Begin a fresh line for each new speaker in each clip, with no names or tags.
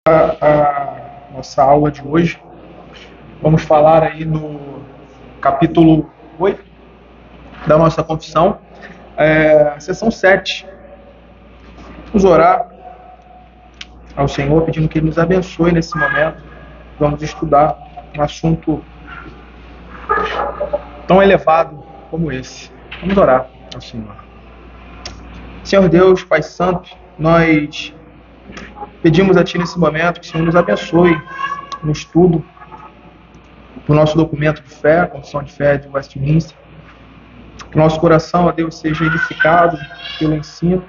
A nossa aula de hoje. Vamos falar aí no capítulo 8 da nossa confissão, sessão 7. Vamos orar ao Senhor, pedindo que Ele nos abençoe nesse momento. Vamos estudar um assunto tão elevado como esse. Vamos orar ao Senhor. Senhor Deus, Pai Santo, nós pedimos a Ti nesse momento que o Senhor nos abençoe no estudo do nosso documento de fé, a Confissão de Fé de Westminster. Que o nosso coração, ó Deus, seja edificado pelo ensino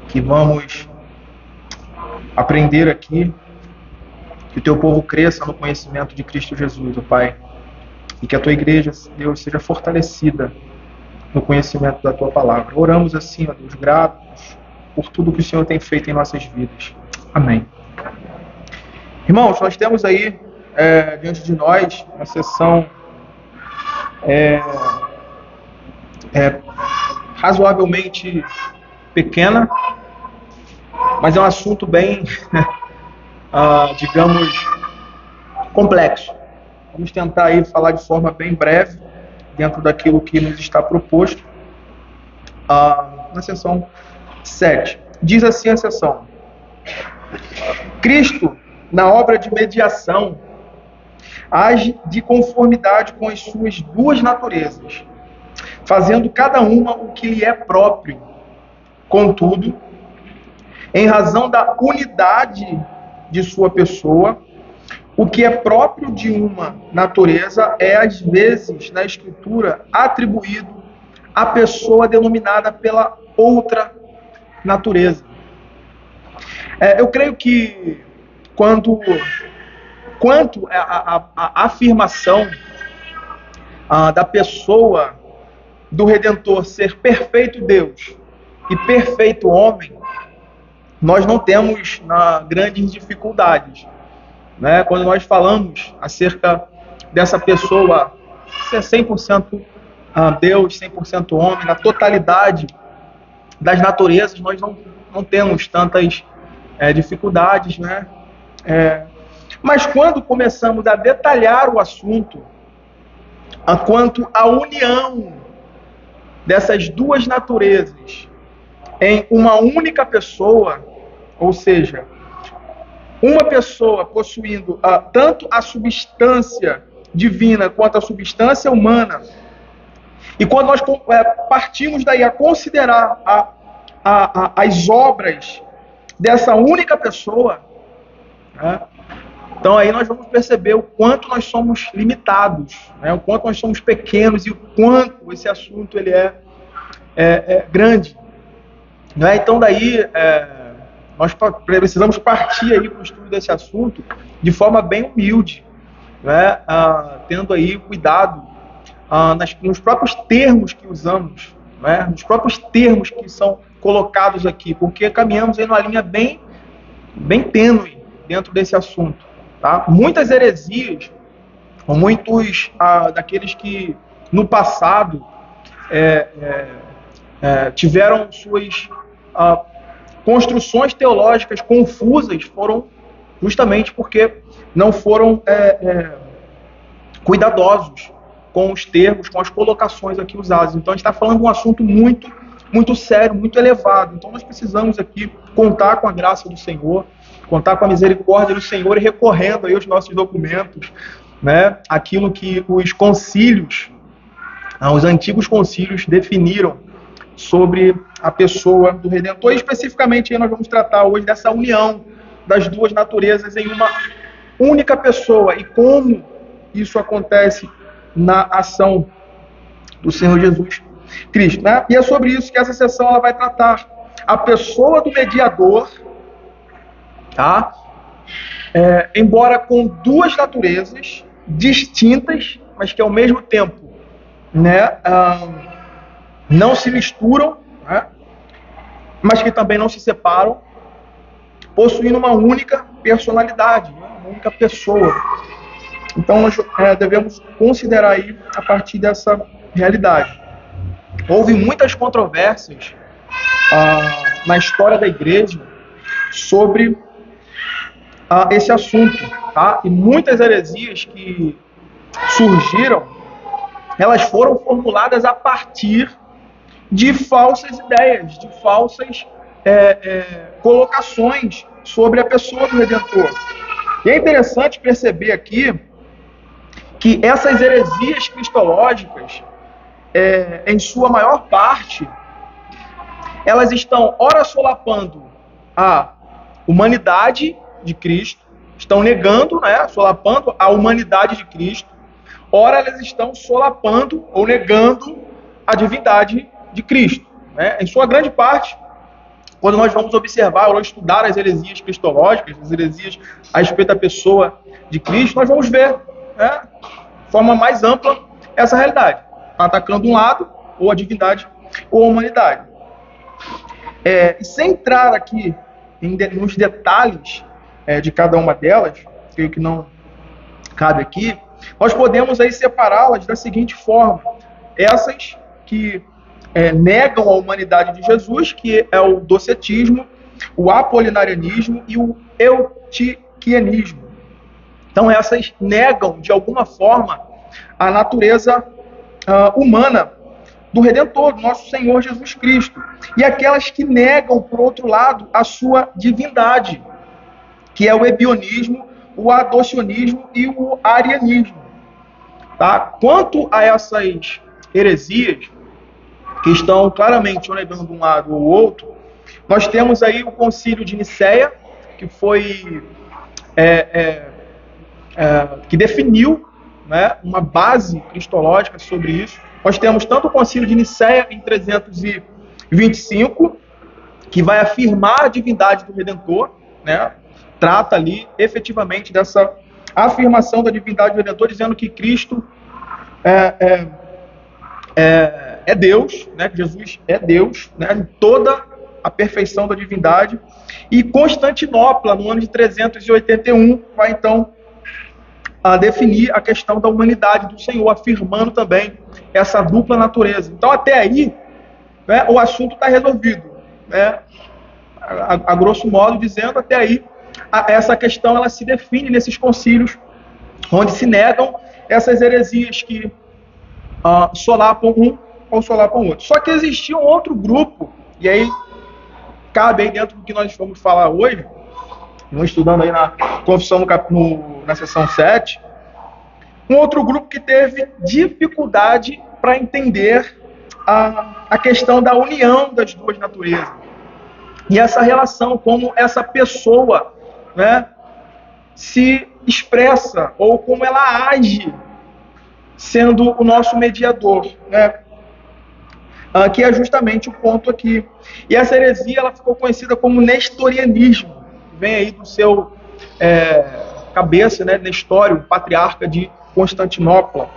que vamos aprender aqui. Que o Teu povo cresça no conhecimento de Cristo Jesus, ó Pai. E que a Tua igreja, Deus, seja fortalecida no conhecimento da Tua palavra. Oramos assim, ó Deus, gratos por tudo que o Senhor tem feito em nossas vidas. Amém. Irmãos, nós temos aí diante de nós uma sessão razoavelmente pequena, mas é um assunto bem, digamos, complexo. Vamos tentar aí falar de forma bem breve, dentro daquilo que nos está proposto. Na sessão 7. Diz assim a sessão: Cristo, na obra de mediação, age de conformidade com as suas duas naturezas, fazendo cada uma o que lhe é próprio. Contudo, em razão da unidade de sua pessoa, o que é próprio de uma natureza é, às vezes, na Escritura, atribuído à pessoa denominada pela outra natureza. Eu creio que quanto à afirmação da pessoa do Redentor ser perfeito Deus e perfeito homem, nós não temos grandes dificuldades, né? Quando nós falamos acerca dessa pessoa ser 100% Deus, 100% homem, na totalidade das naturezas, nós não temos tantas dificuldades, né? Mas quando começamos a detalhar o assunto, quanto à união dessas duas naturezas em uma única pessoa, ou seja, uma pessoa possuindo tanto a substância divina quanto a substância humana, e quando nós partimos daí a considerar as obras dessa única pessoa, né? Então aí nós vamos perceber o quanto nós somos limitados, né? O quanto nós somos pequenos e o quanto esse assunto ele é grande, né? Então daí nós precisamos partir aí para o estudo desse assunto de forma bem humilde, né? Tendo aí cuidado nos próprios termos que usamos, né? Nos próprios termos que são colocados aqui, porque caminhamos em uma linha bem tênue dentro desse assunto, tá? Muitas heresias, ou muitos daqueles que no passado tiveram suas construções teológicas confusas, foram justamente porque não foram cuidadosos com os termos, com as colocações aqui usadas. Então a gente está falando de um assunto muito, muito sério, muito elevado. Então nós precisamos aqui contar com a graça do Senhor, contar com a misericórdia do Senhor e recorrendo aí aos nossos documentos, né? Aquilo que os concílios, os antigos concílios definiram sobre a pessoa do Redentor. E especificamente aí nós vamos tratar hoje dessa união das duas naturezas em uma única pessoa e como isso acontece na ação do Senhor Jesus Cristo, né? E é sobre isso que essa sessão ela vai tratar. A pessoa do mediador, tá? Embora com duas naturezas distintas, mas que ao mesmo tempo, né, não se misturam, né, mas que também não se separam, possuindo uma única personalidade, né, uma única pessoa. Então nós devemos considerar aí a partir dessa realidade. Houve muitas controvérsias na história da igreja sobre esse assunto, tá? E muitas heresias que surgiram, elas foram formuladas a partir de falsas ideias, de falsas colocações sobre a pessoa do Redentor. E é interessante perceber aqui que essas heresias cristológicas, em sua maior parte, elas estão ora solapando a humanidade de Cristo, estão negando, né, solapando a humanidade de Cristo, ora elas estão solapando ou negando a divindade de Cristo. Né? Em sua grande parte, quando nós vamos observar ou estudar as heresias cristológicas, as heresias a respeito da pessoa de Cristo, nós vamos ver, né, de forma mais ampla essa realidade, atacando um lado, ou a divindade, ou a humanidade. E sem entrar aqui nos detalhes de cada uma delas, creio que não cabe aqui, nós podemos aí separá-las da seguinte forma: essas que negam a humanidade de Jesus, que é o docetismo, o apolinarianismo e o eutiquianismo. Então essas negam, de alguma forma, a natureza humana do Redentor, do nosso Senhor Jesus Cristo. E aquelas que negam, por outro lado, a sua divindade, que é o ebionismo, o adocionismo e o arianismo. Tá? Quanto a essas heresias, que estão claramente negando um lado ou outro, nós temos aí o Concílio de Nicéia, que foi que definiu, né, uma base cristológica sobre isso. Nós temos tanto o Concílio de Nicéia em 325, que vai afirmar a divindade do Redentor, né, trata ali efetivamente dessa afirmação da divindade do Redentor, dizendo que Cristo é Deus, né, que Jesus é Deus, né, em toda a perfeição da divindade. E Constantinopla, no ano de 381, vai então definir a questão da humanidade do Senhor, afirmando também essa dupla natureza. Então, até aí, né, o assunto está resolvido. Né? A grosso modo, dizendo, até aí, essa questão ela se define nesses concílios, onde se negam essas heresias que solapam um ou solapam o outro. Só que existia um outro grupo, e aí cabe aí dentro do que nós vamos falar hoje, vamos estudando aí na confissão na seção 7, um outro grupo que teve dificuldade para entender a questão da união das duas naturezas. E essa relação, como essa pessoa, né, se expressa, ou como ela age, sendo o nosso mediador, né? Que é justamente o ponto aqui. E essa heresia ela ficou conhecida como nestorianismo, vem aí do seu cabeça, né, Nestório, patriarca de Constantinopla.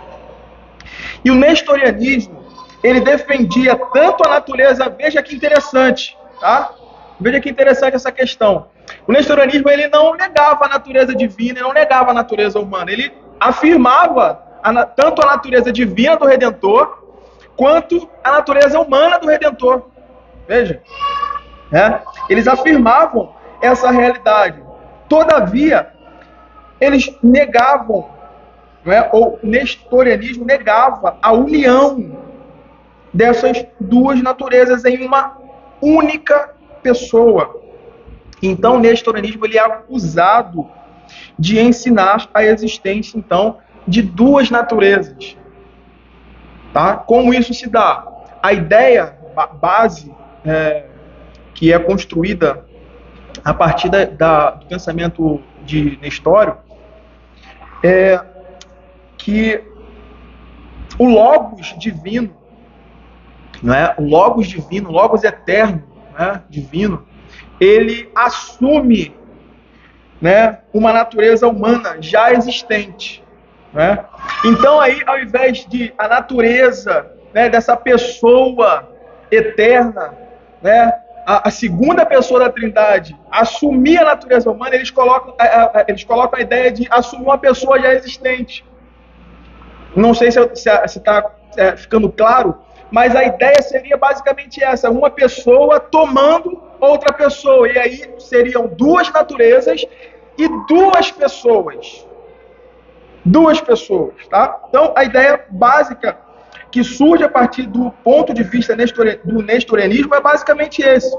E o nestorianismo, ele defendia tanto a natureza, veja que interessante, tá? Veja que interessante essa questão. O nestorianismo, ele não negava a natureza divina, ele não negava a natureza humana, ele afirmava tanto a natureza divina do Redentor, quanto a natureza humana do Redentor. Veja. Eles afirmavam essa realidade. Todavia, eles negavam, ou o nestorianismo negava a união dessas duas naturezas em uma única pessoa. Então, o nestorianismo ele é acusado de ensinar a existência, então, de duas naturezas. Tá? Como isso se dá? A ideia base que é construída a partir do pensamento de Nestório é que o Logos divino, o Logos divino, o Logos eterno, divino, ele assume, uma natureza humana já existente. Então aí, ao invés de a natureza dessa pessoa eterna, a segunda pessoa da Trindade assumir a natureza humana, eles colocam a ideia de assumir uma pessoa já existente. Não sei se está ficando claro, mas a ideia seria basicamente essa: uma pessoa tomando outra pessoa, e aí seriam duas naturezas e duas pessoas. Duas pessoas, tá? Então, a ideia básica que surge a partir do ponto de vista do nestorianismo é basicamente esse.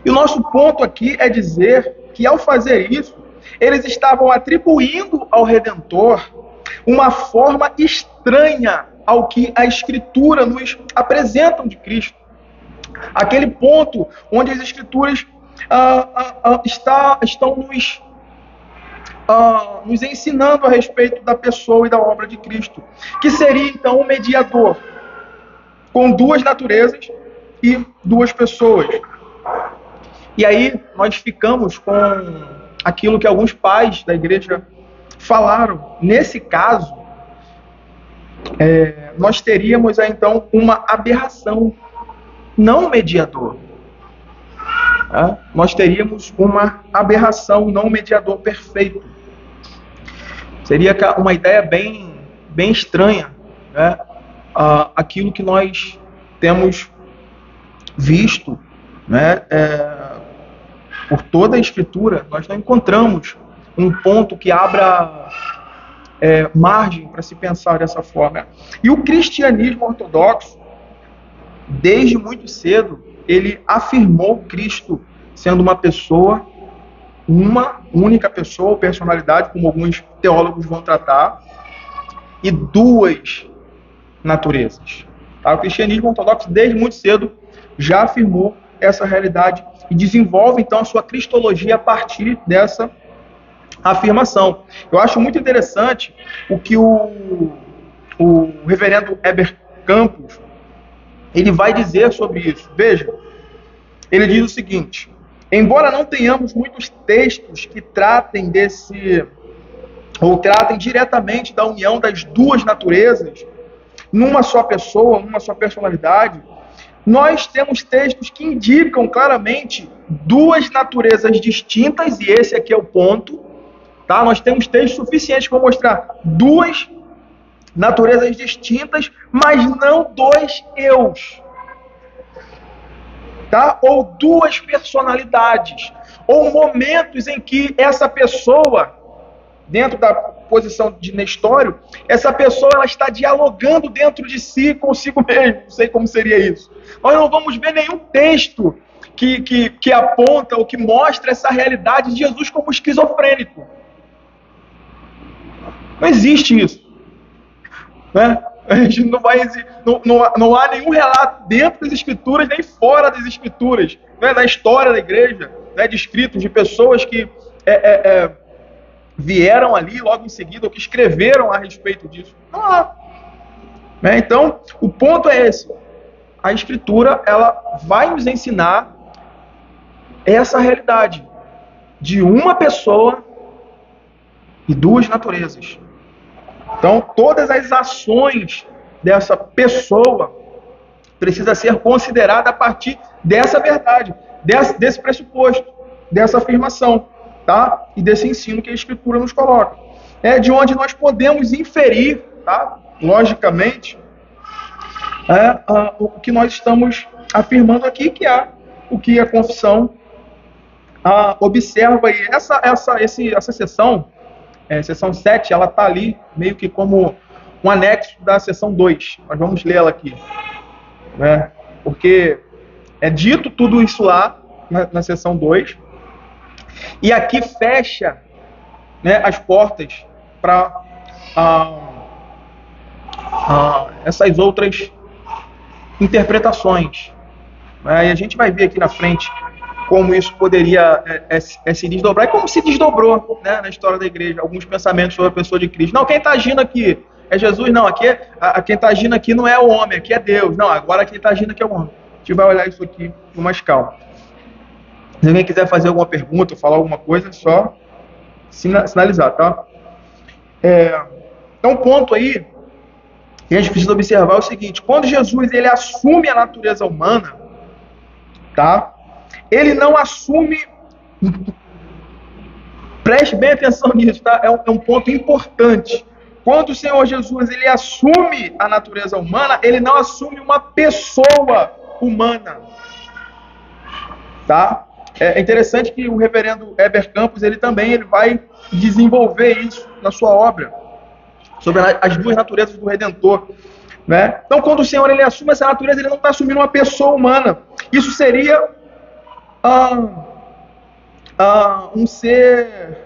E o nosso ponto aqui é dizer que, ao fazer isso, eles estavam atribuindo ao Redentor uma forma estranha ao que a Escritura nos apresentam de Cristo. Aquele ponto onde as Escrituras estão nos ensinando a respeito da pessoa e da obra de Cristo, que seria então um mediador com duas naturezas e duas pessoas. E aí nós ficamos com aquilo que alguns pais da igreja falaram. Nesse caso, nós teríamos então uma aberração, não um mediador. Nós teríamos uma aberração, não um mediador perfeito. Seria uma ideia bem estranha, né? Aquilo que nós temos visto, né? Por toda a Escritura, nós não encontramos um ponto que abra margem para se pensar dessa forma. E o cristianismo ortodoxo, desde muito cedo, ele afirmou Cristo sendo uma pessoa, uma única pessoa ou personalidade, como alguns teólogos vão tratar, e duas naturezas. Tá? O cristianismo ortodoxo, desde muito cedo, já afirmou essa realidade e desenvolve, então, a sua cristologia a partir dessa afirmação. Eu acho muito interessante o que o reverendo Heber Campos ele vai dizer sobre isso. Veja, ele diz o seguinte: embora não tenhamos muitos textos que tratem tratem diretamente da união das duas naturezas numa só pessoa, numa só personalidade, nós temos textos que indicam claramente duas naturezas distintas, e esse aqui é o ponto, tá? Nós temos textos suficientes para mostrar duas naturezas distintas, mas não dois eus, tá? Ou duas personalidades, ou momentos em que essa pessoa, dentro da posição de Nestório, essa pessoa ela está dialogando dentro de si, consigo mesmo. Não sei como seria isso. Nós não vamos ver nenhum texto que aponta ou que mostra essa realidade de Jesus como esquizofrênico. Não existe isso. Né? A gente não há nenhum relato dentro das Escrituras, nem fora das Escrituras, né? Na história da igreja, né? De escritos de pessoas que vieram ali logo em seguida, ou que escreveram a respeito disso. Não há. Né? Então, o ponto é esse. A Escritura, ela vai nos ensinar essa realidade de uma pessoa e duas naturezas. Então, todas as ações dessa pessoa precisam ser consideradas a partir dessa verdade, desse pressuposto, dessa afirmação, tá? E desse ensino que a Escritura nos coloca. De onde nós podemos inferir, tá? Logicamente, o que nós estamos afirmando aqui, que é o que a confissão observa aí. Essa seção, seção 7, ela está ali meio que como um anexo da seção 2. Nós vamos ler ela aqui. Né? Porque é dito tudo isso lá na seção 2. E aqui fecha, né, as portas para essas outras interpretações. E a gente vai ver aqui na frente como isso poderia se desdobrar, e como se desdobrou, né, na história da igreja, alguns pensamentos sobre a pessoa de Cristo. Não, quem está agindo aqui é Jesus, não, aqui quem está agindo aqui não é o homem, aqui é Deus. Não, agora quem está agindo aqui é o homem. A gente vai olhar isso aqui com mais calma. Se alguém quiser fazer alguma pergunta, falar alguma coisa, é só sinalizar, tá? Então, um ponto aí que a gente precisa observar é o seguinte: quando Jesus ele assume a natureza humana, tá? Ele não assume. Preste bem atenção nisso, tá? É um ponto importante. Quando o Senhor Jesus ele assume a natureza humana, ele não assume uma pessoa humana, tá? É interessante que o reverendo Heber Campos, ele vai desenvolver isso na sua obra, sobre as duas naturezas do Redentor. Né? Então, quando o Senhor ele assume essa natureza, ele não está assumindo uma pessoa humana. Isso seria um ser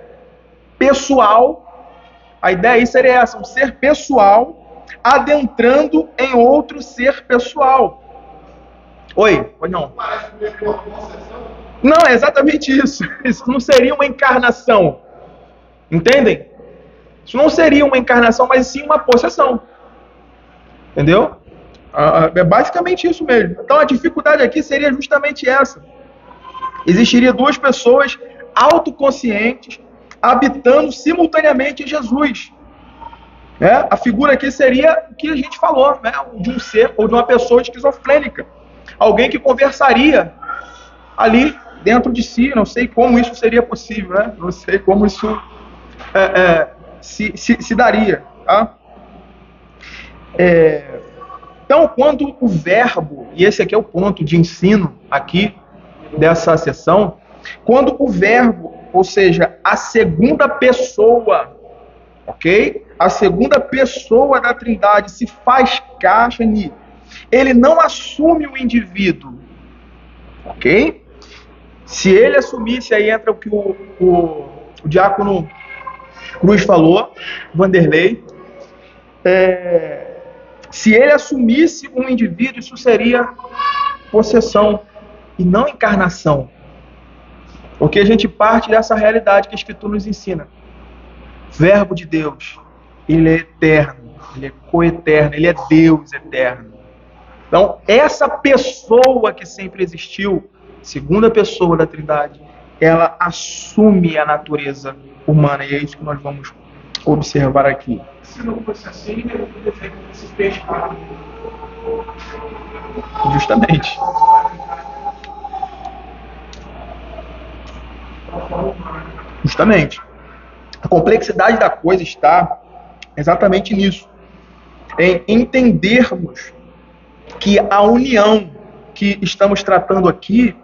pessoal. A ideia aí seria essa, um ser pessoal adentrando em outro ser pessoal. Oi? Pois não. Não, é exatamente isso. Isso não seria uma encarnação. Entendem? Isso não seria uma encarnação, mas sim uma possessão. Entendeu? É basicamente isso mesmo. Então a dificuldade aqui seria justamente essa. Existiria duas pessoas autoconscientes habitando simultaneamente em Jesus. Né? A figura aqui seria o que a gente falou, né? De um ser ou de uma pessoa esquizofrênica. Alguém que conversaria ali dentro de si. Não sei como isso seria possível, né? Não sei como isso se daria. Tá? Então, quando o verbo, e esse aqui é o ponto de ensino aqui dessa sessão, quando o verbo, ou seja, a segunda pessoa, ok? A segunda pessoa da Trindade se faz carne, ele não assume o indivíduo, ok? Se ele assumisse, aí entra o que o diácono Cruz falou, Vanderlei, se ele assumisse um indivíduo, isso seria possessão e não encarnação. Porque a gente parte dessa realidade que a Escritura nos ensina. Verbo de Deus, ele é eterno, ele é coeterno, ele é Deus eterno. Então, essa pessoa que sempre existiu, segunda pessoa da Trindade, ela assume a natureza humana, e é isso que nós vamos observar aqui.
Se não fosse assim, ele poderia ter esse peixe para
Justamente. Justamente. A complexidade da coisa está exatamente nisso. Em entendermos que a união que estamos tratando aqui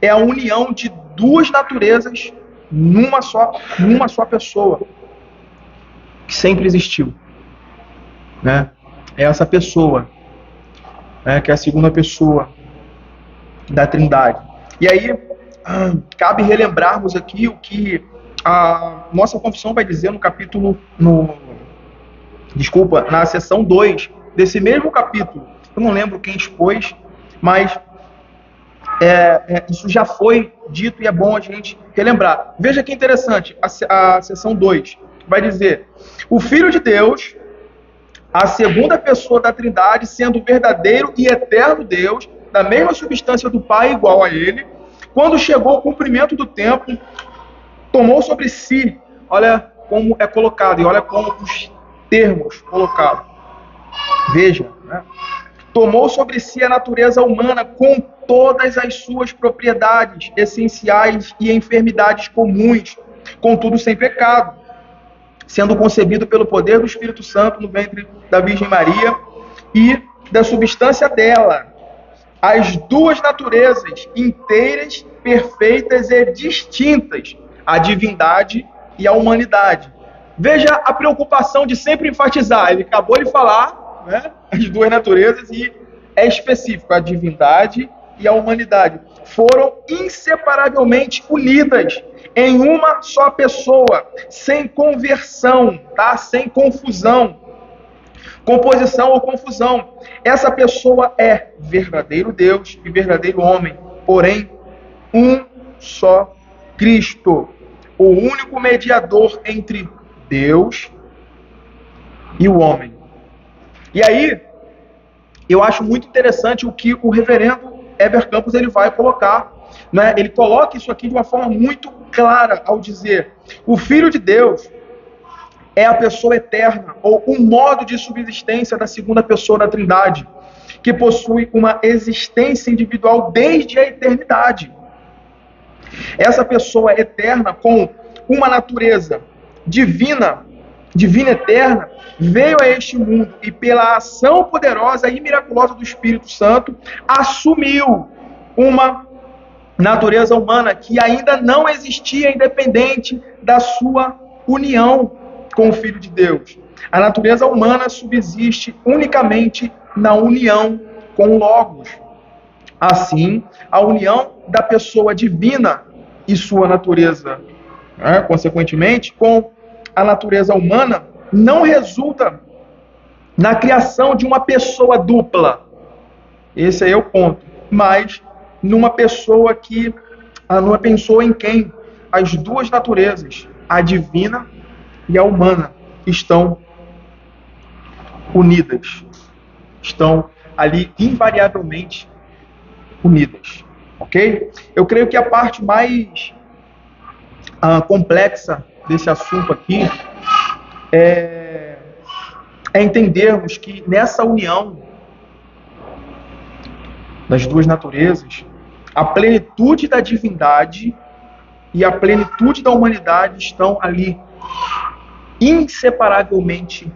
é a união de duas naturezas numa só pessoa, que sempre existiu. Né? É essa pessoa, né, que é a segunda pessoa da Trindade. E aí, cabe relembrarmos aqui o que a nossa confissão vai dizer na seção 2 desse mesmo capítulo. Eu não lembro quem expôs, mas isso já foi dito e é bom a gente relembrar. Veja que interessante, a seção 2 vai dizer: o Filho de Deus, a segunda pessoa da Trindade, sendo verdadeiro e eterno Deus, da mesma substância do Pai, igual a ele, quando chegou o cumprimento do tempo, tomou sobre si, olha como é colocado, e olha como os termos colocados. Veja, né? Tomou sobre si a natureza humana com todas as suas propriedades essenciais e enfermidades comuns, contudo sem pecado, sendo concebido pelo poder do Espírito Santo no ventre da Virgem Maria e da substância dela, as duas naturezas inteiras, perfeitas e distintas, a divindade e a humanidade. Veja a preocupação de sempre enfatizar. Ele acabou de falar, né, as duas naturezas, e é específico, a divindade e a humanidade foram inseparavelmente unidas em uma só pessoa, sem conversão, tá? Sem confusão, composição ou confusão. Essa pessoa é verdadeiro Deus e verdadeiro homem, porém um só Cristo, o único mediador entre Deus e o homem. E aí, eu acho muito interessante o que o reverendo Heber Campos ele vai colocar. Né? Ele coloca isso aqui de uma forma muito clara ao dizer: o Filho de Deus é a pessoa eterna, ou um modo de subsistência da segunda pessoa da Trindade, que possui uma existência individual desde a eternidade. Essa pessoa eterna, com uma natureza divina eterna, veio a este mundo e, pela ação poderosa e miraculosa do Espírito Santo, assumiu uma natureza humana que ainda não existia independente da sua união com o Filho de Deus. A natureza humana subsiste unicamente na união com o Logos. Assim, a união da pessoa divina e sua natureza, consequentemente, com a natureza humana, não resulta na criação de uma pessoa dupla. Esse aí é o ponto. Mas numa pessoa em quem as duas naturezas, a divina e a humana, estão unidas. Estão ali invariavelmente unidas. Ok? Eu creio que a parte mais complexa desse assunto aqui é entendermos que nessa união das duas naturezas, a plenitude da divindade e a plenitude da humanidade estão ali inseparavelmente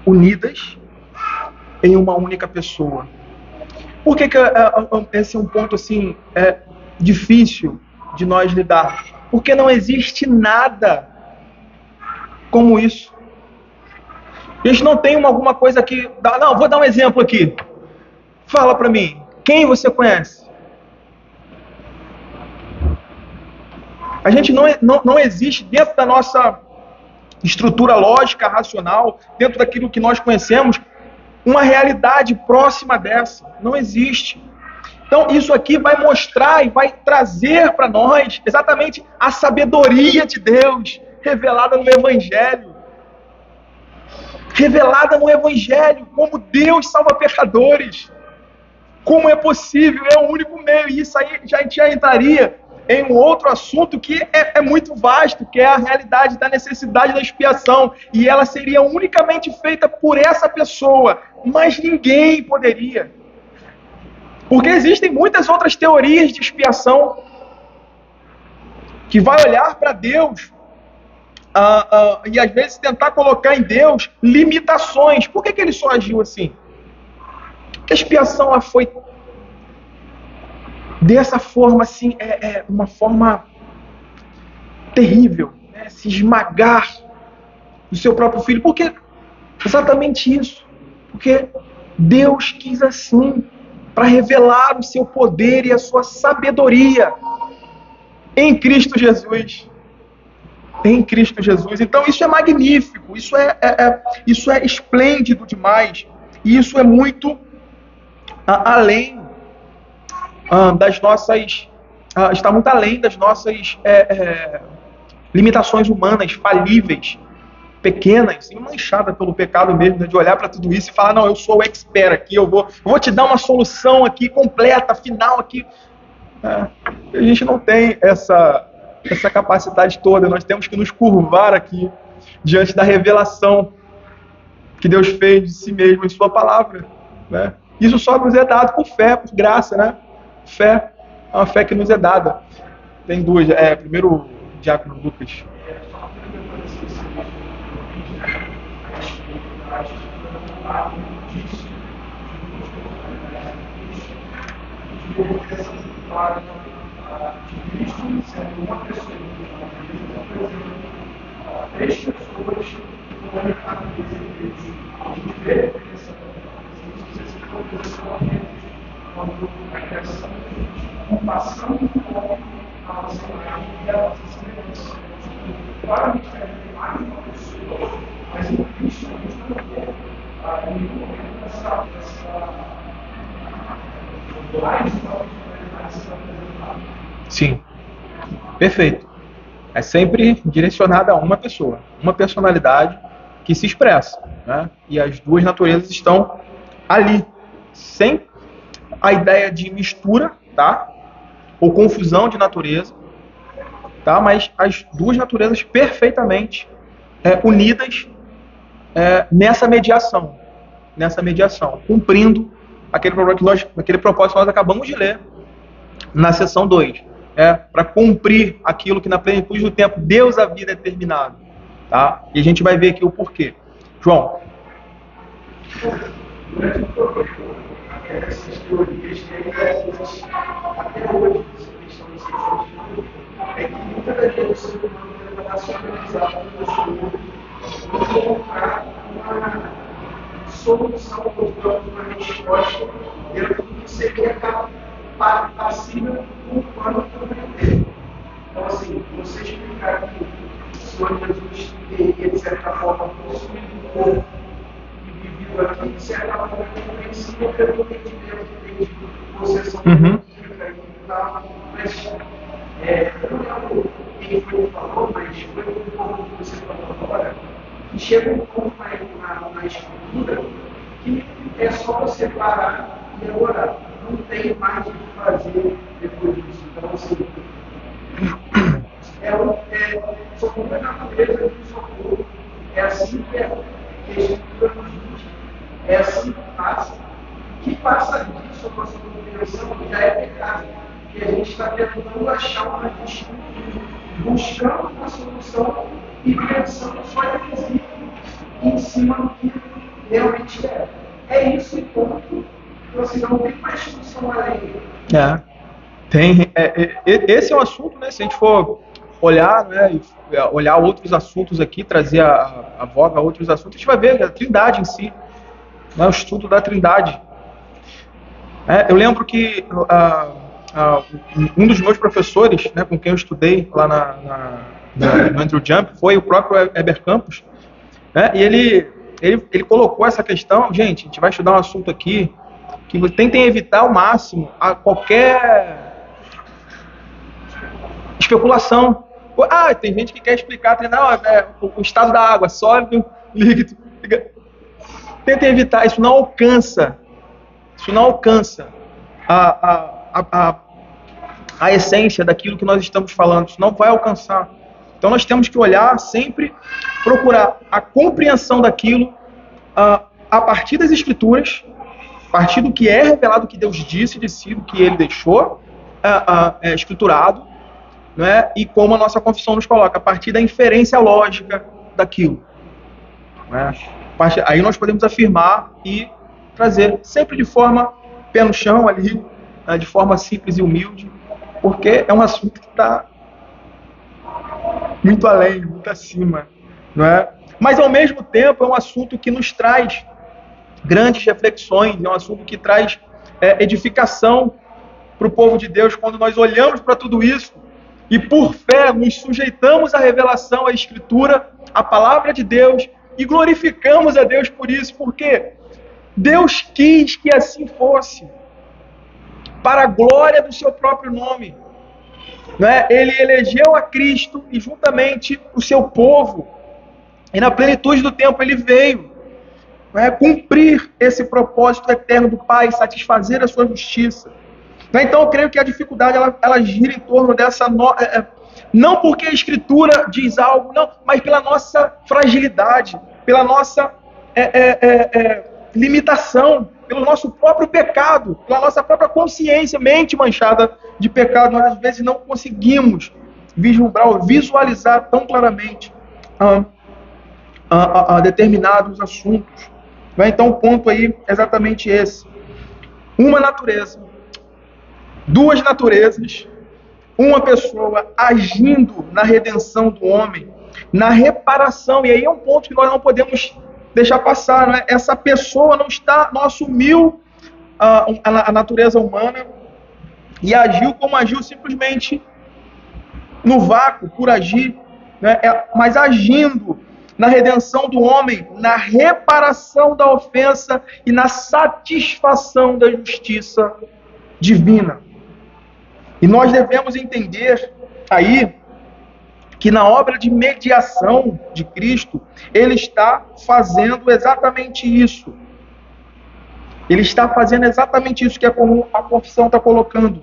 unidas em uma única pessoa. Por que esse é um ponto assim difícil de nós lidar? Porque não existe nada como isso. A gente não tem alguma coisa que... Não, vou dar um exemplo aqui. Fala para mim. Quem você conhece? A gente não existe dentro da nossa estrutura lógica, racional, dentro daquilo que nós conhecemos, uma realidade próxima dessa. Não existe. Então, isso aqui vai mostrar e vai trazer para nós exatamente a sabedoria de Deus revelada no Evangelho. Revelada no Evangelho, como Deus salva pecadores. Como é possível, é o único meio. E isso aí já entraria em um outro assunto que é muito vasto, que é a realidade da necessidade da expiação. E ela seria unicamente feita por essa pessoa, mas ninguém poderia. Porque existem muitas outras teorias de expiação que vai olhar para Deus e às vezes tentar colocar em Deus limitações. Por que ele só agiu assim? Porque a expiação ela foi dessa forma assim, uma forma terrível, né? Se esmagar do seu próprio filho. Por que exatamente isso? Porque Deus quis assim, para revelar o seu poder e a sua sabedoria em Cristo Jesus. Em Cristo Jesus. Então isso é magnífico, isso é esplêndido demais. E isso é muito além das nossas... está muito além das nossas limitações humanas, falíveis, pequenas, e manchada pelo pecado mesmo, né, de olhar para tudo isso e falar, não, eu sou o expert aqui, eu vou te dar uma solução aqui, completa, final aqui. A gente não tem essa capacidade toda, nós temos que nos curvar aqui, diante da revelação que Deus fez de si mesmo em sua palavra, né? Isso só nos é dado por fé, por graça, né? Fé é uma fé que nos é dada. Tem duas, primeiro Diácono Lucas. Sim, perfeito. É sempre direcionada a uma pessoa, uma personalidade que se expressa, né? E as duas naturezas estão ali, sem a ideia de mistura, tá? Ou confusão de natureza, tá? Mas as duas naturezas perfeitamente unidas nessa mediação, cumprindo aquele propósito que nós acabamos de ler na seção 2. Para cumprir aquilo que na plenitude do tempo Deus havia determinado. Tá? E a gente vai ver aqui o porquê. João.
Durante o programa, essas teorias que até hoje, é que muitas das vezes o ser humano vai racionalizar com o outro e encontrar uma solução, portanto, uma resposta dentro do que seria passível do plano também. Então, assim, você explicar que o Senhor Jesus teria, de certa forma, possuído o corpo e vivido aqui, de certa forma, compreensível pelo entendimento de possessão política e tal, mas eu não lembro quem foi que falou, mas foi um pouco que você falou agora, que chega um ponto na escritura que é só você parar e orar. Não tem mais o que fazer depois disso. Então, assim, socorro é a natureza do socorro. É assim que a Escritura nos diz. É assim que passa. O que passa disso, a nossa compreensão, já é pecado. Porque a gente está tentando achar uma desculpa, buscando uma solução e pensando só em cima do que realmente é. É isso e ponto. Você não tem mais solução além.
Esse é um assunto, né? Se a gente for olhar, né, olhar outros assuntos aqui, trazer a voga a outros assuntos, a gente vai ver a Trindade em si, né, o estudo da Trindade. Eu lembro que um dos meus professores, né, com quem eu estudei lá no Andrew Jump, foi o próprio Heber Campos, né, e ele colocou essa questão. Gente, a gente vai estudar um assunto aqui que tentem evitar ao máximo a qualquer especulação. Tem gente que quer explicar, o estado da água, sólido, líquido. Tentem evitar, isso não alcança a essência daquilo que nós estamos falando, isso não vai alcançar. Então nós temos que olhar sempre, procurar a compreensão daquilo a partir das Escrituras, a partir do que é revelado, que Deus disse de si, do que Ele deixou escriturado, né? E como a nossa confissão nos coloca, a partir da inferência lógica daquilo, né? Aí nós podemos afirmar e trazer sempre de forma pé no chão ali, de forma simples e humilde, porque é um assunto que está muito além, muito acima, não é? Mas ao mesmo tempo é um assunto que nos traz grandes reflexões, é um assunto que traz edificação para o povo de Deus quando nós olhamos para tudo isso e por fé nos sujeitamos à revelação, à Escritura, à Palavra de Deus e glorificamos a Deus por isso, porque Deus quis que assim fosse, para a glória do seu próprio nome. Né? Ele elegeu a Cristo e juntamente o seu povo, e na plenitude do tempo ele veio cumprir esse propósito eterno do Pai, satisfazer a sua justiça. Então eu creio que a dificuldade ela gira em torno dessa... não porque a Escritura diz algo, não, mas pela nossa fragilidade, pela nossa limitação, pelo nosso próprio pecado, pela nossa própria consciência, mente manchada de pecado. Nós às vezes não conseguimos vislumbrar ou visualizar tão claramente determinados assuntos. Então o ponto aí é exatamente esse. Uma natureza, duas naturezas, uma pessoa agindo na redenção do homem, na reparação, e aí é um ponto que nós não podemos deixar passar, né? Essa pessoa não assumiu a natureza humana e agiu como agiu simplesmente no vácuo, por agir, né? Mas agindo na redenção do homem, na reparação da ofensa e na satisfação da justiça divina. E nós devemos entender aí que na obra de mediação de Cristo, Ele está fazendo exatamente isso. Ele está fazendo exatamente isso que a confissão está colocando.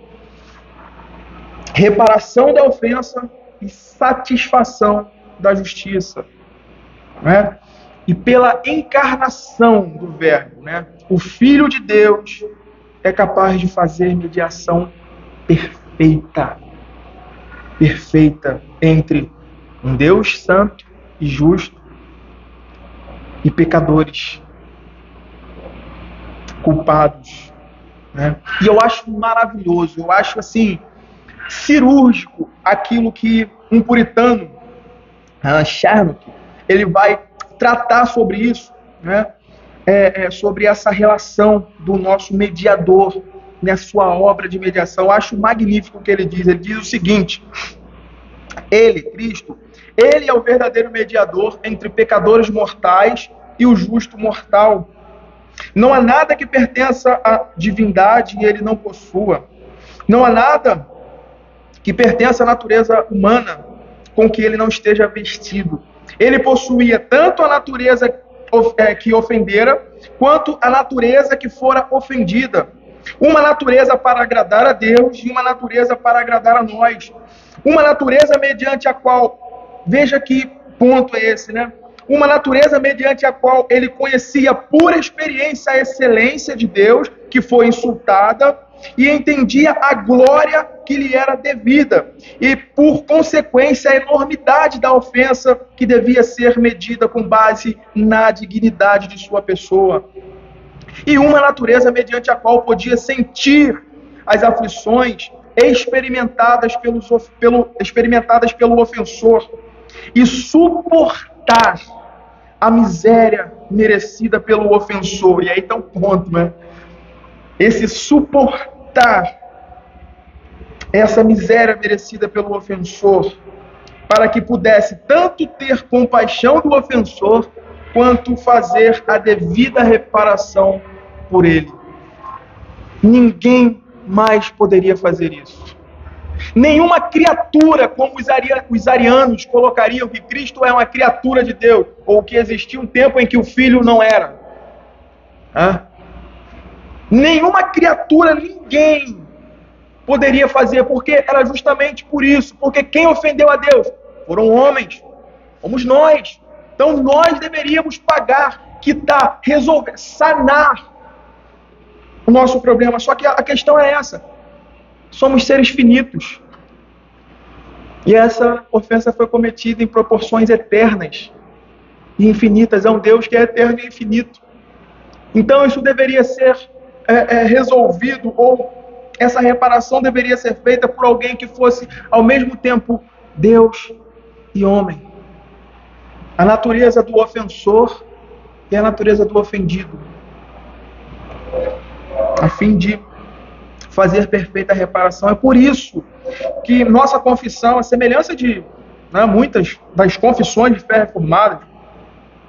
Reparação da ofensa e satisfação da justiça. Né? E pela encarnação do Verbo, né? O Filho de Deus é capaz de fazer mediação perfeita entre um Deus santo e justo e pecadores culpados, né? E eu acho maravilhoso, eu acho assim cirúrgico aquilo que um puritano, Charnock, ele vai tratar sobre isso, né? Sobre essa relação do nosso mediador na sua obra de mediação. Eu acho magnífico o que ele diz. Ele diz o seguinte: ele, Cristo, ele é o verdadeiro mediador entre pecadores mortais e o justo mortal. Não há nada que pertença à divindade e ele não possua. Não há nada que pertença à natureza humana com que ele não esteja vestido. Ele possuía tanto a natureza que ofendera, quanto a natureza que fora ofendida. Uma natureza para agradar a Deus e uma natureza para agradar a nós. Uma natureza mediante a qual, veja que ponto é esse, né? Uma natureza mediante a qual ele conhecia por experiência a excelência de Deus, que foi insultada, e entendia a glória que lhe era devida, e por consequência a enormidade da ofensa que devia ser medida com base na dignidade de sua pessoa. E uma natureza mediante a qual podia sentir as aflições experimentadas pelo ofensor e suportar a miséria merecida pelo ofensor. E aí está um ponto, né? Esse suportar essa miséria merecida pelo ofensor, para que pudesse tanto ter compaixão do ofensor, quanto fazer a devida reparação por ele. Ninguém mais poderia fazer isso. Nenhuma criatura, como os arianos colocariam que Cristo é uma criatura de Deus, ou que existia um tempo em que o Filho não era. Nenhuma criatura, ninguém poderia fazer, porque era justamente por isso. Porque quem ofendeu a Deus? Foram homens, fomos nós. Então nós deveríamos pagar, quitar, resolver, sanar o nosso problema. Só que a questão é essa: somos seres finitos. E essa ofensa foi cometida em proporções eternas e infinitas. É um Deus que é eterno e infinito. Então isso deveria ser resolvido, ou essa reparação deveria ser feita por alguém que fosse ao mesmo tempo Deus e homem. A natureza do ofensor e a natureza do ofendido, a fim de fazer perfeita reparação. É por isso que nossa confissão, a semelhança de muitas das confissões de fé reformadas,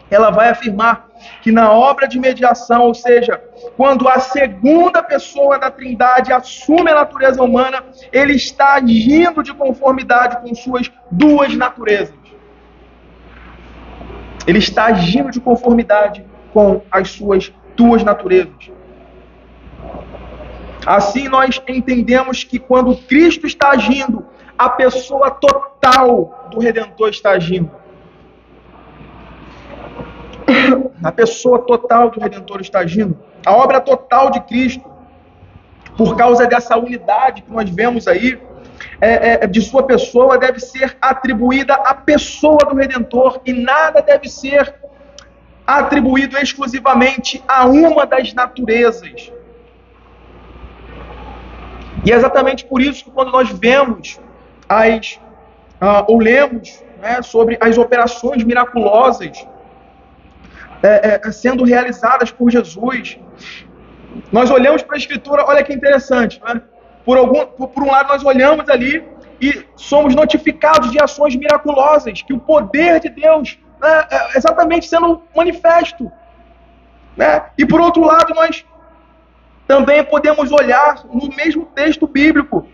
ela vai afirmar que na obra de mediação, ou seja, quando a segunda pessoa da Trindade assume a natureza humana, ele está agindo de conformidade com suas duas naturezas. Ele está agindo de conformidade com as suas duas naturezas. Assim, nós entendemos que quando Cristo está agindo, a pessoa total do Redentor está agindo. A pessoa total do Redentor está agindo. A obra total de Cristo, por causa dessa unidade que nós vemos aí, de sua pessoa, deve ser atribuída à pessoa do Redentor, e nada deve ser atribuído exclusivamente a uma das naturezas. E é exatamente por isso que quando nós vemos ou lemos sobre as operações miraculosas sendo realizadas por Jesus, nós olhamos para a Escritura, olha que interessante, né? Por um lado nós olhamos ali e somos notificados de ações miraculosas, que o poder de Deus é exatamente sendo manifesto, né? E por outro lado nós também podemos olhar no mesmo texto bíblico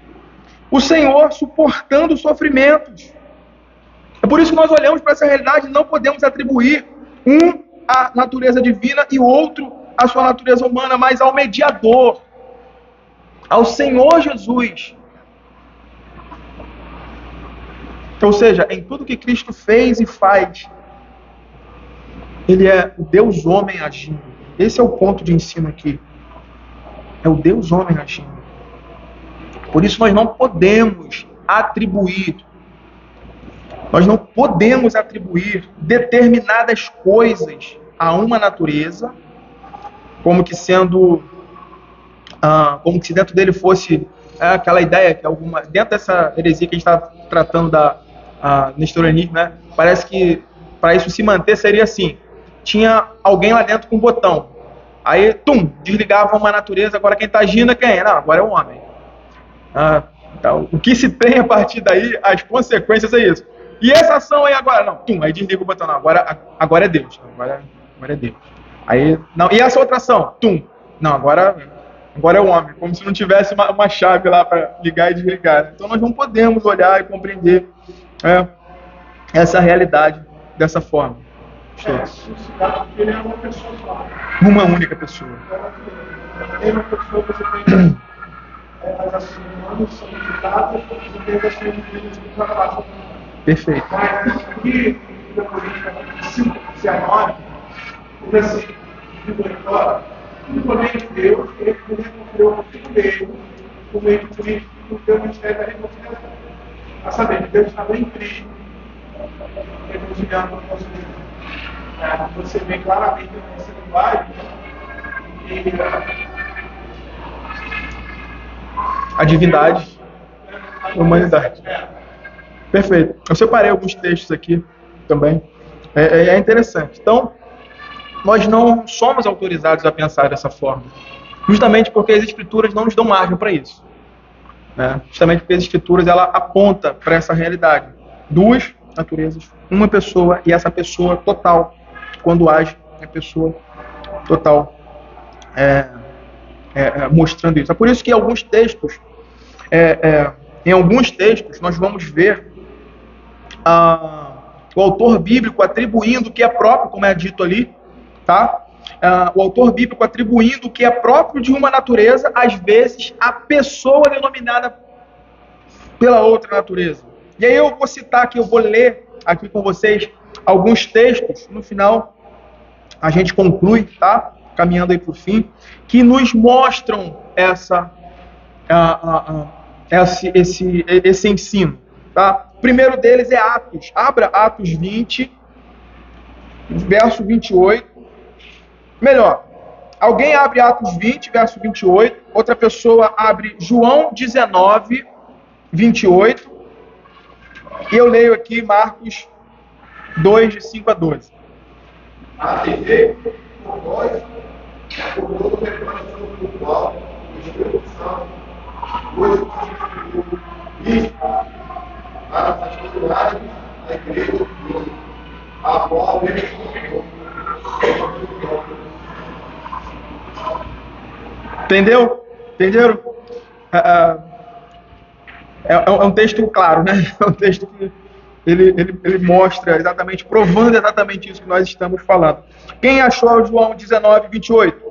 o Senhor suportando sofrimentos. É por isso que nós olhamos para essa realidade e não podemos atribuir a natureza divina e o outro a sua natureza humana, mas ao mediador, ao Senhor Jesus. Ou seja, em tudo que Cristo fez e faz, Ele é o Deus homem agindo. Esse é o ponto de ensino aqui. É o Deus homem agindo. Por isso nós não podemos atribuir determinadas coisas a uma natureza, como que se dentro dele fosse é aquela ideia que dentro dessa heresia que a gente está tratando da nestorianismo, né? Parece que para isso se manter seria assim: tinha alguém lá dentro com um botão, aí desligava uma natureza, agora quem está agindo é quem? Não, agora é o homem. Então, o que se tem a partir daí, as consequências é isso. E essa ação aí agora, não, aí desliga o botão, não, agora é Deus, agora é Deus. Aí, não, e essa outra ação, não, agora é o homem, como se não tivesse uma chave lá para ligar e desligar. Então nós não podemos olhar e compreender essa realidade dessa forma.
Ele é uma pessoa só.
Uma única pessoa.
Tem uma pessoa que você tem as ações humanas são limitadas, você tem as ações divinas que ultrapassam.
Perfeito.
Mas aqui, na política 5, se a 9, diz assim, tudo porém Deus, ele confiou no Filho dele, por meio do seu ministério da reconciliação. A saber, que Deus estava em Cristo, reconciliando com você. Você vê claramente nessa linguagem que
a divindade e a humanidade. Perfeito. Eu separei alguns textos aqui também. É interessante. Então, nós não somos autorizados a pensar dessa forma. Justamente porque as Escrituras não nos dão margem para isso. Né? Justamente porque as Escrituras ela aponta para essa realidade. Duas naturezas, uma pessoa, e essa pessoa total, quando age, é pessoa total. Mostrando isso. É por isso que em alguns textos, nós vamos ver o autor bíblico atribuindo o que é próprio, como é dito ali, tá? O autor bíblico atribuindo o que é próprio de uma natureza, às vezes, à pessoa denominada pela outra natureza. E aí eu vou citar aqui, eu vou ler aqui com vocês alguns textos, no final a gente conclui, tá? Caminhando aí para o fim, que nos mostram esse ensino. Tá? O primeiro deles é Atos. Abra Atos 20, verso 28. Melhor, alguém abre Atos 20, verso 28. Outra pessoa abre João 19, 28. E eu leio aqui Marcos 2, de 5 a 12.
ATV, por nós, por todo o reconhecimento espiritual, Espírito Santo, hoje constituiu isso para pastorear a igreja do Deus, a qual ele confiou.
Entendeu? Entenderam? É um texto claro, né? É um texto que ele mostra exatamente, provando exatamente isso que nós estamos falando. Quem achou João 19, 28?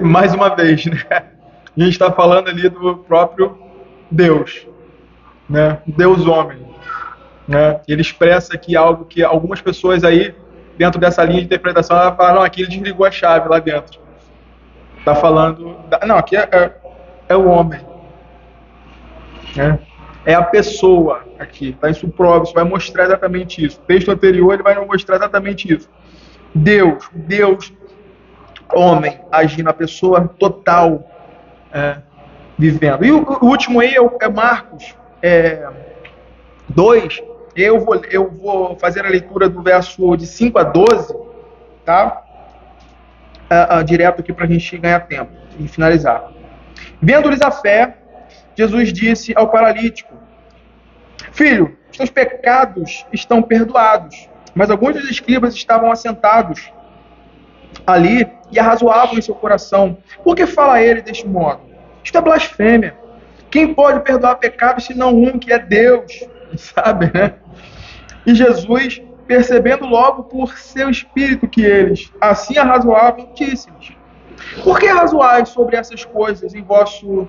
Mais uma vez, né? A gente está falando ali do próprio Deus, né? Deus homem, né? Ele expressa aqui algo que algumas pessoas aí, dentro dessa linha de interpretação, ela fala, não, aqui ele desligou a chave lá dentro. Está falando... Não, aqui é o homem. Né? É a pessoa aqui. Está em supróbrio, isso vai mostrar exatamente isso. O texto anterior ele vai mostrar exatamente isso. Deus, homem, agindo, a pessoa total, vivendo. E o último aí é Marcos 2. Eu vou fazer a leitura do verso de 5 a 12, tá? Direto aqui para a gente ganhar tempo e finalizar. Vendo-lhes a fé, Jesus disse ao paralítico: Filho, os teus pecados estão perdoados. Mas alguns dos escribas estavam assentados ali e arrazoavam em seu coração: por que fala ele deste modo? Isto é blasfêmia. Quem pode perdoar pecados senão um, que é Deus? Sabe, né? E Jesus, percebendo logo por seu espírito que eles assim arrazoavam, disse-lhes: por que arrazoais sobre essas coisas em vosso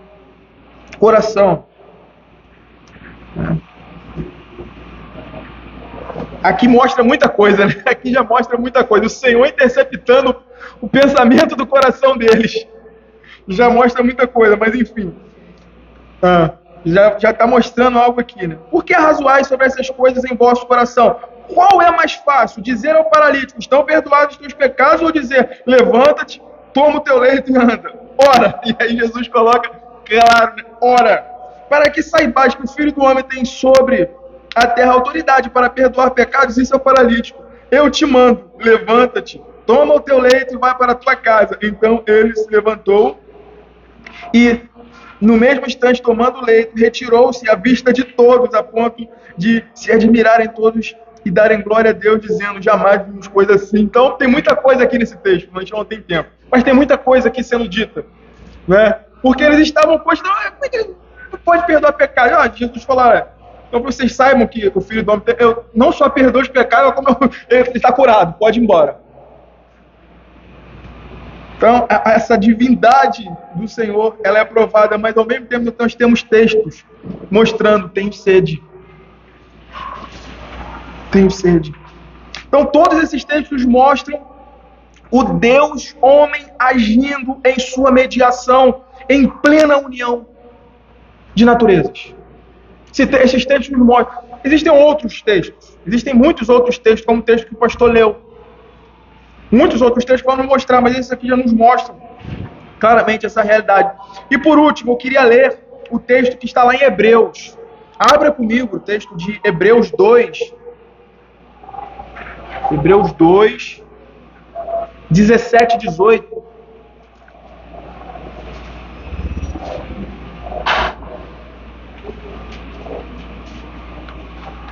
coração? Aqui mostra muita coisa, né? Aqui já mostra muita coisa. O Senhor interceptando o pensamento do coração deles. Já mostra muita coisa, mas enfim. Já está mostrando algo aqui, né? Por que arrazoais sobre essas coisas em vosso coração? Qual é mais fácil? Dizer ao paralítico, estão perdoados os teus pecados, ou dizer, levanta-te, toma o teu leito e anda? Ora, e aí Jesus coloca, claro, né? Ora, para que saibais que o Filho do Homem tem sobre a terra autoridade para perdoar pecados, disse ao paralítico, eu te mando, levanta-te, toma o teu leito e vai para a tua casa. Então ele se levantou e, no mesmo instante, tomando o leito, retirou-se à vista de todos, a ponto de se admirarem todos e darem glória a Deus, dizendo, jamais vimos coisa assim. Então, tem muita coisa aqui nesse texto, a gente não tem tempo. Mas tem muita coisa aqui sendo dita, né? Porque eles estavam questionando, como é que ele pode perdoar pecado? Jesus falou, então vocês saibam que o Filho do Homem eu não só perdoa os pecados, como ele está curado, pode ir embora. Então, essa divindade do Senhor, ela é aprovada, mas ao mesmo tempo nós temos textos mostrando, tenho sede. Tenho sede. Então, todos esses textos mostram o Deus homem agindo em sua mediação, em plena união de naturezas. Esses textos nos mostram. Existem outros textos, existem muitos outros textos, como o texto que o pastor leu. Muitos outros textos vão nos mostrar, mas esses aqui já nos mostram claramente essa realidade. E por último, eu queria ler o texto que está lá em Hebreus. Abra comigo o texto de Hebreus 2. Hebreus 2, 17 e 18.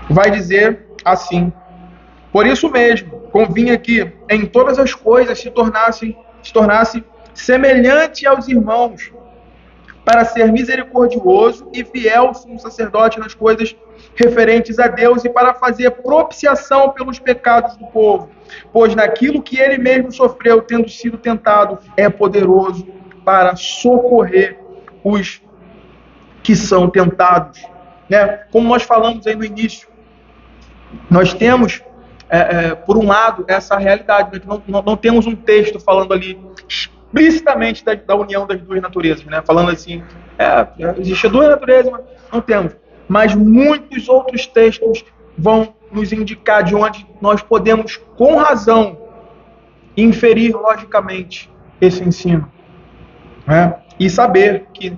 Vai dizer assim: por isso mesmo, convinha que em todas as coisas se tornasse semelhante aos irmãos, para ser misericordioso e fiel sumo sacerdote nas coisas referentes a Deus e para fazer propiciação pelos pecados do povo. Pois naquilo que ele mesmo sofreu, tendo sido tentado, é poderoso para socorrer os que são tentados. Né? Como nós falamos aí no início, nós temos, por um lado, essa realidade, né? Que não temos um texto falando ali explicitamente da união das duas naturezas, né? Falando assim, existe duas naturezas, mas não temos. Mas muitos outros textos vão nos indicar de onde nós podemos, com razão, inferir logicamente esse ensino. Né? E saber que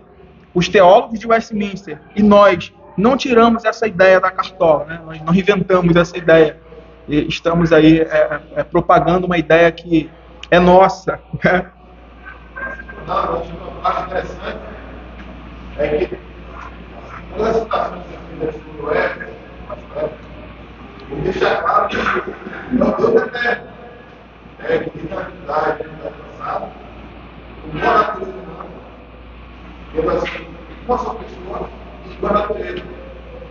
os teólogos de Westminster e nós não tiramos essa ideia da cartola, né? Nós não inventamos essa ideia. E estamos aí propagando uma ideia que é nossa. Né?
Não, eu acho interessante que todas as citações que do Éter, ele deixa claro que não Deus eterno, que tem a atividade passada, uma natureza humana, pelo assim, uma só pessoa e igual a natureza.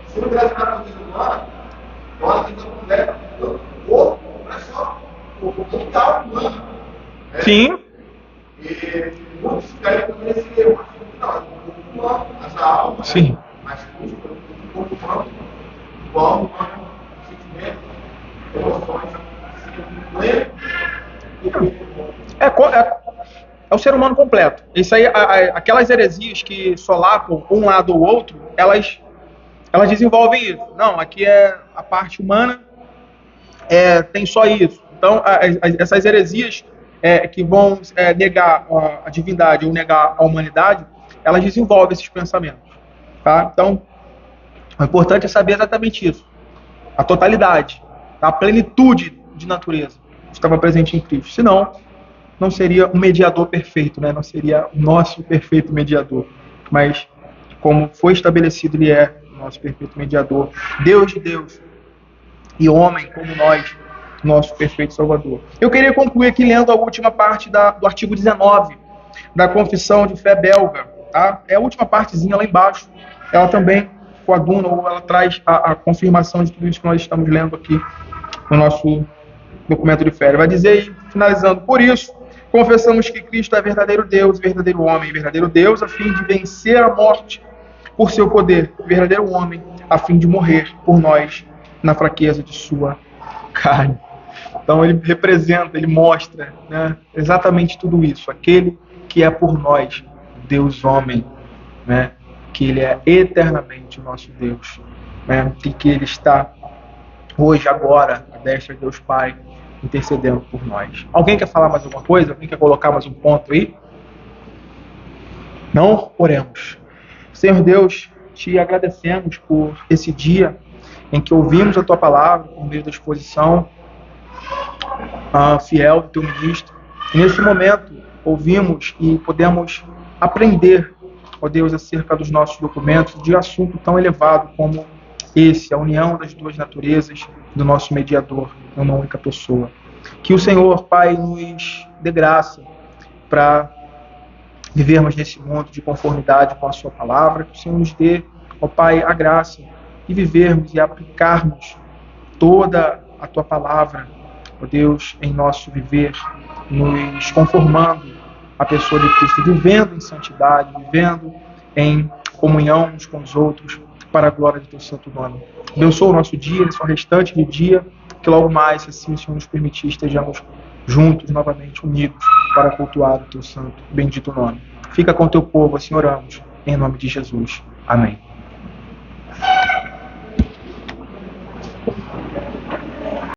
Se não tivesse a natureza humana, nós temos completa, o corpo não é só o total humano.
Sim.
E muitos querem também esse erro, mas no final, o corpo humano, essa alma,
sim,
mais custo, o corpo humano, o alma humano, sentimento, emoções,
é o ser humano completo. Isso aí, aquelas heresias que solapam um lado ou outro, elas desenvolvem isso. Não, aqui é a parte humana, tem só isso. Então, essas heresias que vão negar a divindade ou negar a humanidade, elas desenvolvem esses pensamentos. Tá? Então, o importante é saber exatamente isso. A totalidade, a plenitude de natureza estava presente em Cristo. Senão, não seria um mediador perfeito, né? Não seria o nosso perfeito mediador. Mas, como foi estabelecido, ele é o nosso perfeito mediador. Deus de Deus e homem como nós, nosso perfeito Salvador. Eu queria concluir aqui lendo a última parte do artigo 19 da Confissão de Fé belga. Tá? É a última partezinha lá embaixo. Ela também coaduna, ou ela traz a confirmação de tudo isso que nós estamos lendo aqui no nosso documento de fé. Ele vai dizer aí, finalizando, por isso, confessamos que Cristo é verdadeiro Deus, verdadeiro homem, verdadeiro Deus, a fim de vencer a morte por seu poder, verdadeiro homem, a fim de morrer por nós na fraqueza de sua carne. Então ele representa, ele mostra, né, exatamente tudo isso, aquele que é por nós, Deus homem, né, que Ele é eternamente o nosso Deus, né? E que Ele está hoje, agora, à destra de Deus Pai, intercedendo por nós. Alguém quer falar mais alguma coisa? Alguém quer colocar mais um ponto aí? Não? Oremos. Senhor Deus, te agradecemos por esse dia em que ouvimos a Tua palavra por meio da exposição fiel do Teu ministro. E nesse momento ouvimos e podemos aprender, ó Deus, acerca dos nossos documentos, de assunto tão elevado como esse, a união das duas naturezas do nosso mediador, em uma única pessoa. Que o Senhor, Pai, nos dê graça para vivermos nesse mundo de conformidade com a Sua palavra, que o Senhor nos dê, ó Pai, a graça de vivermos e aplicarmos toda a Tua palavra, ó Deus, em nosso viver, nos conformando à pessoa de Cristo, vivendo em santidade, vivendo em comunhão uns com os outros, para a glória do Teu santo nome. Abençoa o nosso dia, esse restante de dia, que logo mais, assim o Senhor nos permitir, estejamos juntos, novamente unidos, para cultuar o Teu santo, bendito nome. Fica com o Teu povo, assim oramos, em nome de Jesus. Amém.